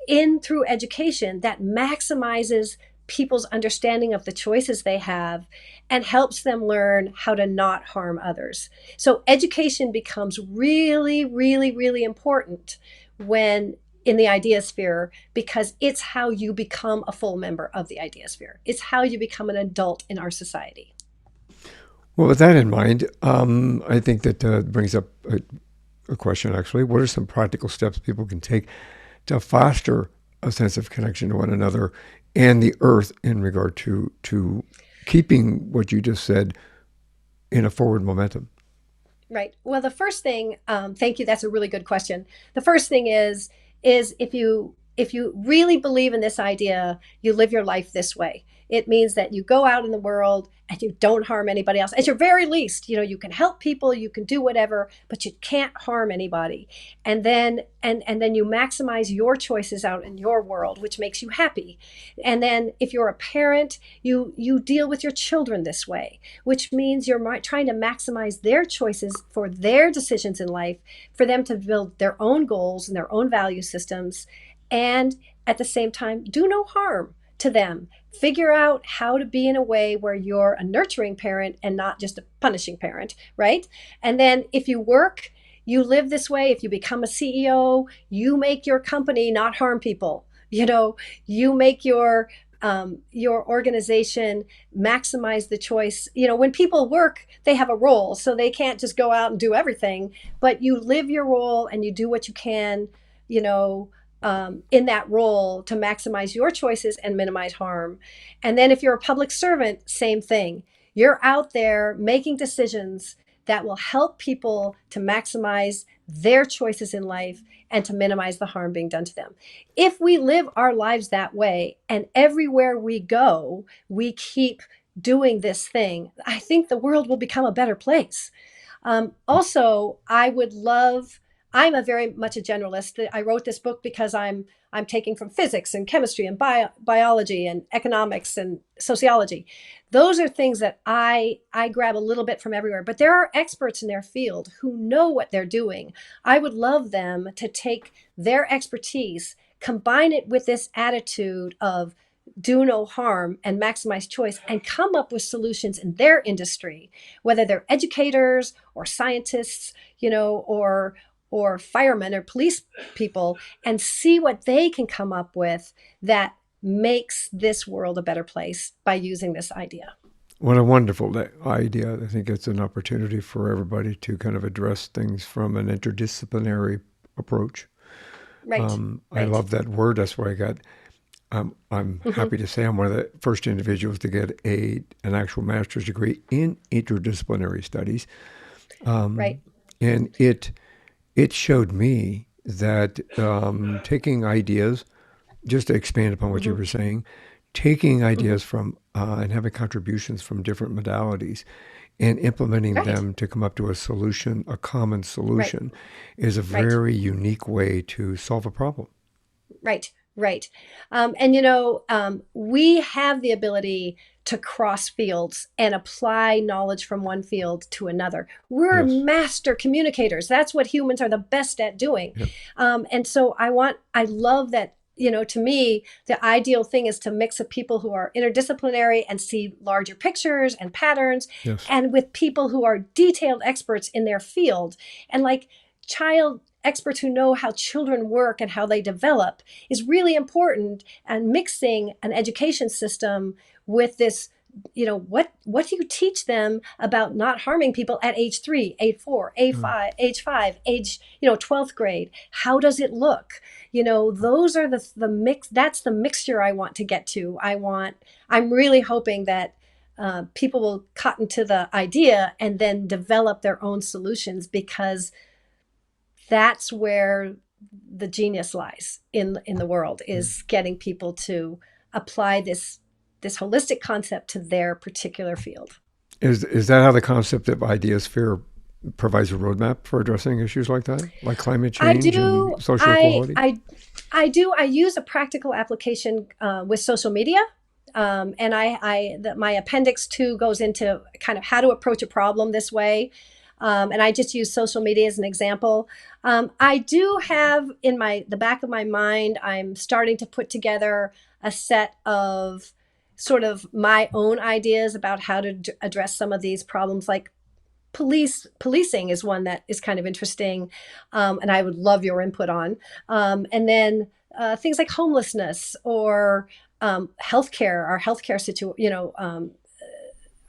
in through education that maximizes people's understanding of the choices they have and helps them learn how to not harm others. So education becomes really, really, really important when in the Ideasphere, because it's how you become a full member of the Ideasphere. It's how you become an adult in our society. Well, with that in mind, I think that brings up a question actually. What are some practical steps people can take to foster a sense of connection to one another and the earth in regard to keeping what you just said in a forward momentum? Right. Well, the first thing, thank you. That's a really good question. The first thing is if you really believe in this idea, you live your life this way. It means that you go out in the world and you don't harm anybody else. At your very least, you can help people, you can do whatever, but you can't harm anybody. And then you maximize your choices out in your world, which makes you happy. And then if you're a parent, you deal with your children this way, which means you're trying to maximize their choices for their decisions in life, for them to build their own goals and their own value systems, and at the same time, do no harm to them. Figure out how to be in a way where you're a nurturing parent and not just a punishing parent, right? And then if you work, you live this way. If you become a CEO, you make your company not harm people. You make your organization maximize the choice. When people work, they have a role, so they can't just go out and do everything. But you live your role and you do what you can, you know, in that role to maximize your choices and minimize harm. And then if you're a public servant, same thing. You're out there making decisions that will help people to maximize their choices in life and to minimize the harm being done to them. If we live our lives that way and everywhere we go, we keep doing this thing, I think the world will become a better place. Also, I'm a very much a generalist. I wrote this book because I'm taking from physics and chemistry and biology and economics and sociology. Those are things that I grab a little bit from everywhere. But there are experts in their field who know what they're doing. I would love them to take their expertise, combine it with this attitude of do no harm and maximize choice, and come up with solutions in their industry, whether they're educators or scientists, or firemen or police people, and see what they can come up with that makes this world a better place by using this idea. What a wonderful idea. I think it's an opportunity for everybody to kind of address things from an interdisciplinary approach. Right. I Right. love that word. That's why I'm Hmm. happy to say I'm one of the first individuals to get an actual master's degree in interdisciplinary studies. Right. And it showed me that taking ideas, just to expand upon what you Hmm. were saying, taking Hmm. ideas from and having contributions from different modalities and implementing Right. them to come up to a solution, a common Right. solution, is a Right. very unique way to solve a problem. Right, right. And we have the ability to cross fields and apply knowledge from one field to another. We're Yes. master communicators. That's what humans are the best at doing. Yep. And so I love that. To me, the ideal thing is to mix of people who are interdisciplinary and see larger pictures and patterns, Yes. and with people who are detailed experts in their field. And like child experts who know how children work and how they develop is really important, and mixing an education system with this, what do you teach them about not harming people at age 3, age 4, Mm. age 5, age 12th grade? How does it look? Those are the mix. That's the mixture I want to get to. I'm really hoping that people will cotton to the idea and then develop their own solutions, because that's where the genius lies in the world, is getting people to apply this holistic concept to their particular field. Is that how the concept of Ideasphere provides a roadmap for addressing issues like that, like climate I change and do. social equality? I do. I use a practical application with social media, and my appendix 2 goes into kind of how to approach a problem this way. And I just use social media as an example. I do have in the back of my mind, I'm starting to put together a set of sort of my own ideas about how to address some of these problems, like policing is one that is kind of interesting, and I would love your input on. And then things like homelessness or healthcare. Our healthcare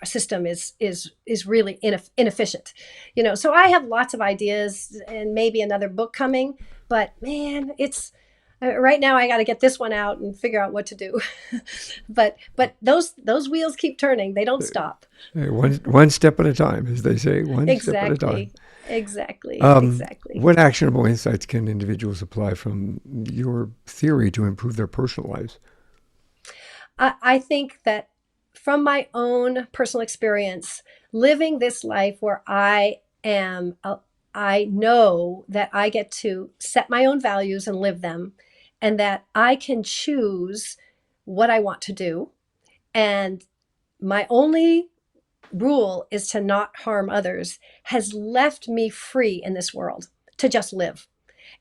our system is really inefficient. So I have lots of ideas and maybe another book coming. But man, it's right now I got to get this one out and figure out what to do. but those wheels keep turning; they don't stop. Hey, one step at a time, as they say, one step at a time. Exactly. Exactly. Exactly. What actionable insights can individuals apply from your theory to improve their personal lives? I think that from my own personal experience, living this life where I know that I get to set my own values and live them, and that I can choose what I want to do. And my only rule is to not harm others, has left me free in this world to just live.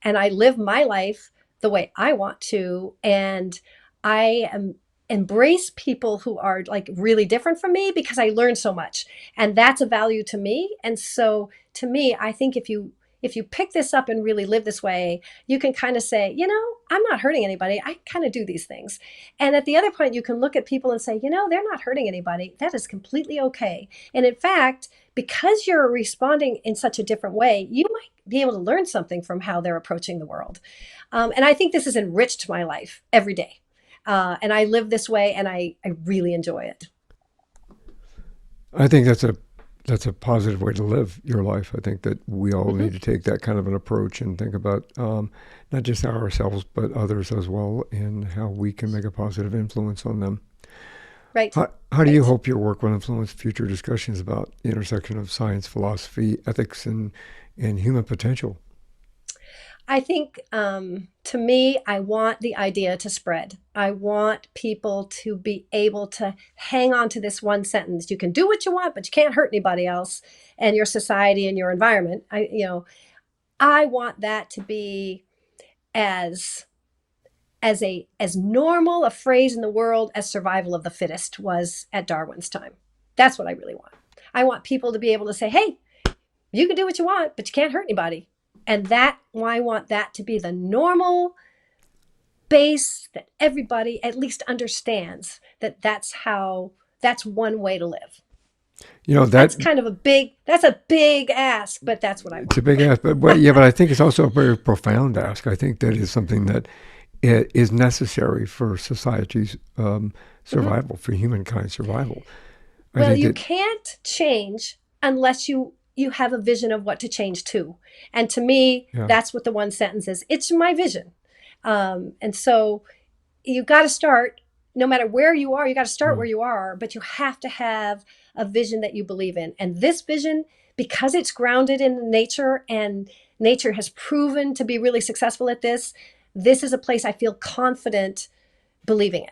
And I live my life the way I want to. And I am embrace people who are like really different from me because I learn so much. And that's a value to me. And so to me, I think if you pick this up and really live this way, you can kind of say, I'm not hurting anybody. I kind of do these things. And at the other point, you can look at people and say, they're not hurting anybody. That is completely okay. And in fact, because you're responding in such a different way, you might be able to learn something from how they're approaching the world. And I think this has enriched my life every day. And I live this way, and I really enjoy it. I think that's a positive way to live your life. I think that we all Hmm. need to take that kind of an approach and think about not just ourselves but others as well, and how we can make a positive influence on them. Right. How do you Right. hope your work will influence future discussions about the intersection of science, philosophy, ethics, and human potential? I think to me, I want the idea to spread. I want people to be able to hang on to this one sentence. You can do what you want, but you can't hurt anybody else and your society and your environment. I want that to be as as normal a phrase in the world as survival of the fittest was at Darwin's time. That's what I really want. I want people to be able to say, "Hey, you can do what you want, but you can't hurt anybody." And that I want that to be the normal base that everybody at least understands that that's one way to live. You know That's that kind of a big ask, but that's what I it's a want. big ask, but yeah, but I think it's also a very profound ask. I think that is something that is necessary for society's Mhm. survival, for humankind's survival. I Well, think you that can't change unless you have a vision of what to change to. And to me, yeah, that's what the one sentence is. It's my vision. And so you got to start no matter where you are, you got to start yeah. where you are, but you have to have a vision that you believe in. And this vision, because it's grounded in nature and nature has proven to be really successful at this is a place I feel confident believing in.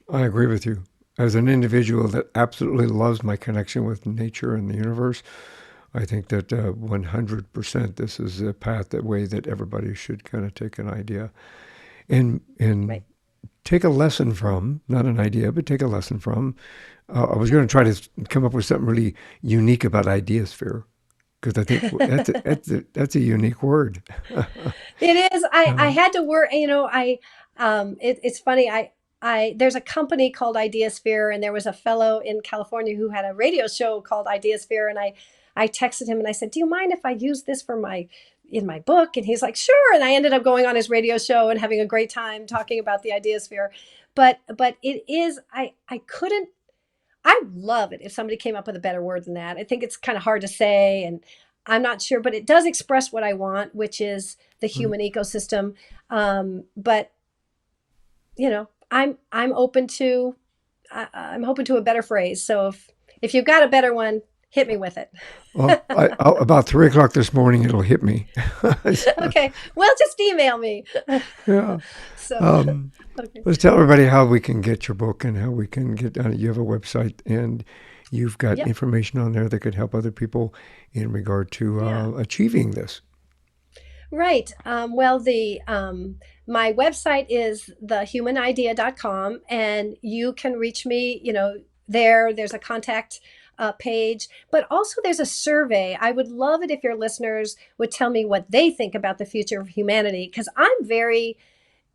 I agree with you. As an individual that absolutely loves my connection with nature and the universe, I think that 100% this is a path, that way that everybody should kind of take an idea and Right. take a lesson from, not an idea, but take a lesson from. I was going to try to come up with something really unique about Ideasphere, because I think that's a unique word. It is. I Uh, had to work. It's funny. I there's a company called Ideasphere, and there was a fellow in California who had a radio show called Ideasphere, and I texted him and I said, "Do you mind if I use this for my in my book?" And he's like, "Sure." And I ended up going on his radio show and having a great time talking about the Ideasphere. But it is. I couldn't. I love it if somebody came up with a better word than that. I think it's kind of hard to say, and I'm not sure, but it does express what I want, which is the human ecosystem. But I'm open to I'm open to a better phrase. So if you've got a better one, hit me with it. well, about 3 o'clock this morning, it'll hit me. So, Okay, well, just email me. yeah. So Um, okay, let's tell everybody how we can get your book and how we can get on it. You have a website, and you've got yep, information on there that could help other people in regard to yeah. achieving this. Right. Well, the my website is thehumanidea.com, and you can reach me, there. There's a contact page, but also there's a survey. I would love it if your listeners would tell me what they think about the future of humanity, because I'm very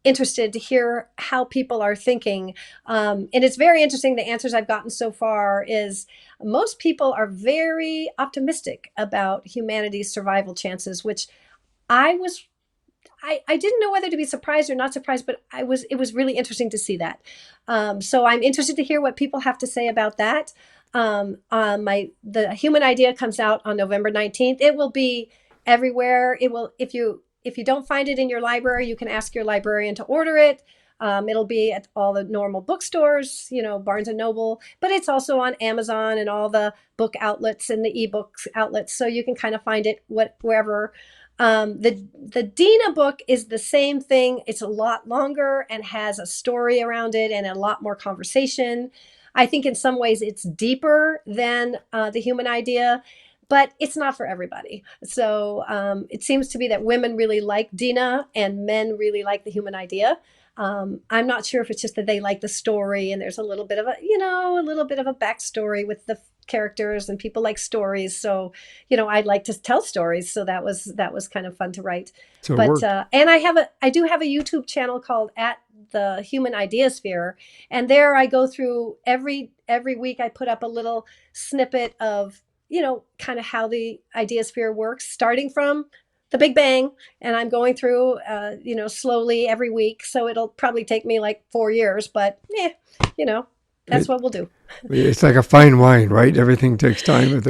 interested to hear how people are thinking. And it's very interesting. The answers I've gotten so far is most people are very optimistic about humanity's survival chances, which I was I didn't know whether to be surprised or not surprised, but it was really interesting to see that. So I'm interested to hear what people have to say about that. My the Human Idea comes out on November 19th. It will be everywhere. It will if you don't find it in your library, you can ask your librarian to order it. It'll be at all the normal bookstores, Barnes and Noble, but it's also on Amazon and all the book outlets and the ebooks outlets. So you can kind of find it wherever. The Dina book is the same thing. It's a lot longer and has a story around it and a lot more conversation. I think in some ways it's deeper than the Human Idea, but it's not for everybody. So it seems to be that women really like Dina and men really like the Human Idea. I'm not sure if it's just that they like the story and there's a little bit of a little bit of a backstory with the characters, and people like stories. So, I'd like to tell stories. So that was kind of fun to write. So it But worked. and I do have a YouTube channel called at the Human Ideasphere, and there I go through every week. I put up a little snippet of kind of how the Ideasphere works, starting from the Big Bang, and I'm going through slowly every week. So it'll probably take me like 4 years, but you know, that's It, what we'll do. it's like a fine wine, right? Everything takes time. With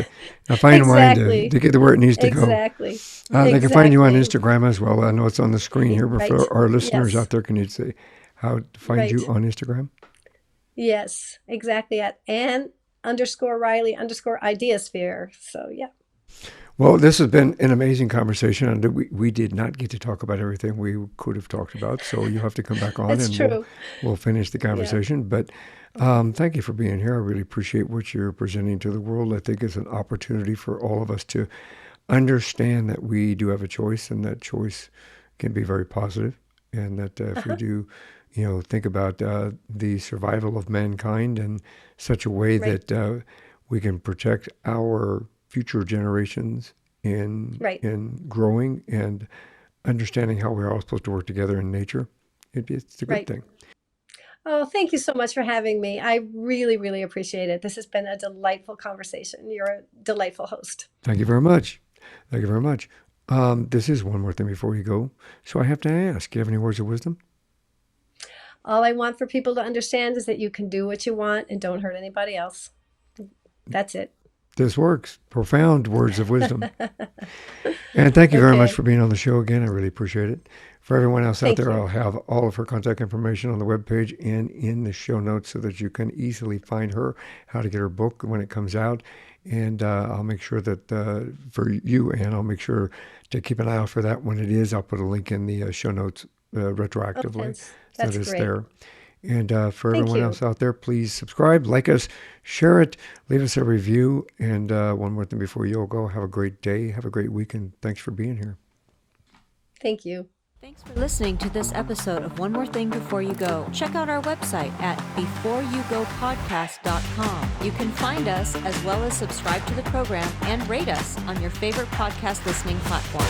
a fine wine Exactly. to get to where it needs to go. Exactly. They can find you on Exactly. Instagram as well. I know it's on the screen here, but Right. for our listeners out Yes. there, can you say how to find you Right. on Instagram? Yes. Exactly. At Ann_Reilly_ Ideasphere. So yeah. Well, this has been an amazing conversation, and we did not get to talk about everything we could have talked about. So you have to come back on, That's and we'll true. we'll finish the Yeah. conversation. But thank you for being here. I really appreciate what you're presenting to the world. I think it's an opportunity for all of us to understand that we do have a choice, and that choice can be very positive, and that if we Uh-huh. do, think about the survival of mankind in such a way Right. that we can protect our future generations Right. in growing and understanding how we're all supposed to work together in nature. It's a good Right. thing. Oh, thank you so much for having me. I really, really appreciate it. This has been a delightful conversation. You're a delightful host. Thank you very much. Thank you very much. This is one more thing before you go. So I have to ask, do you have any words of wisdom? All I want for people to understand is that you can do what you want and don't hurt anybody else. That's it. This works. Profound words of wisdom. And thank you very much Okay. for being on the show again. I really appreciate it. For everyone else out Thank there, you. I'll have all of her contact information on the webpage and in the show notes so that you can easily find her, how to get her book when it comes out. And I'll make sure that for you, Anne, I'll make sure to keep an eye out for that when it is. I'll put a link in the show notes Oh, retroactively so that that's it's great. there. And for Thank everyone you. else out there, please subscribe, like us, share it, leave us a review. And one more thing before you all go, have a great day, have a great weekend. Thanks for being here. Thank you. Thanks for listening to this episode of One More Thing Before You Go. Check out our website at beforeyougopodcast.com. You can find us as well as subscribe to the program and rate us on your favorite podcast listening platform.